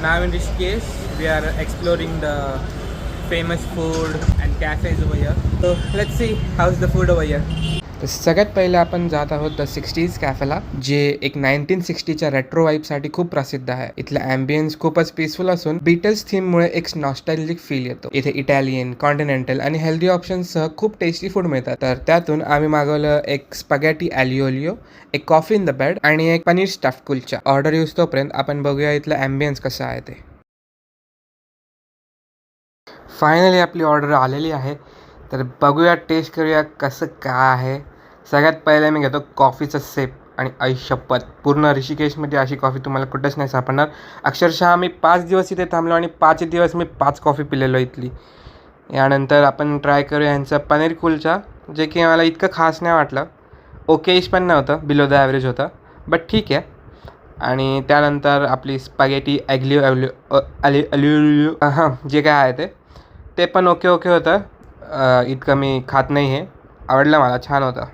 Now in Rishikesh, we are exploring the famous food and cafes over here. So let's see how's the food over here. तर सगळ्यात पहिले आपण जात आहोत the 60s कॅफेला, जे एक 1960च्या रेट्रो वाईबसाठी खूप प्रसिद्ध आहे. इथला ॲम्बियन्स खूपच पीसफुल असून बीटल्स थीममुळे एक नॉस्टॅल्जिक फील येतो. इथे इटालियन, कॉन्टिनेंटल आणि हेल्दी ऑप्शन्ससह खूप टेस्टी फूड मिळतात. तर त्यातून आम्ही मागवलं एक स्पॅगेटी ॲलिओलिओ, एक कॉफी इन द बेड आणि एक पनीर स्टफ कुलचा. ऑर्डर येऊस तोपर्यंत आपण बघूया इथलं ॲम्बियन्स कसं आहे ते. फायनली आपली ऑर्डर आलेली आहे. तर बघूया, टेस्ट करूया कसं काय आहे. सगळ्यात पहिले मी घेतो कॉफीचं सेप आणि आईशपथ, पूर्ण ऋषिकेशमध्ये अशी कॉफी तुम्हाला कुठंच नाही सापडणार. अक्षरशः मी 5 दिवस इथे थांबलो आणि 5 दिवस मी 5 कॉफी पिलेलो इथली. यानंतर आपण ट्राय करूया यांचा पनीर कुलचा, जे की मला इतकं खास नाही वाटलं. ओकेश पण नव्हतं, बिलो द ॲव्हरेज होतं, बट ठीक आहे. आणि त्यानंतर आपली स्पॅगेटी ॲलिओलिओ हां जे काय आहे ते पण ओके होतं. इतकं मी खात नाही, हे आवडलं मला, छान होतं.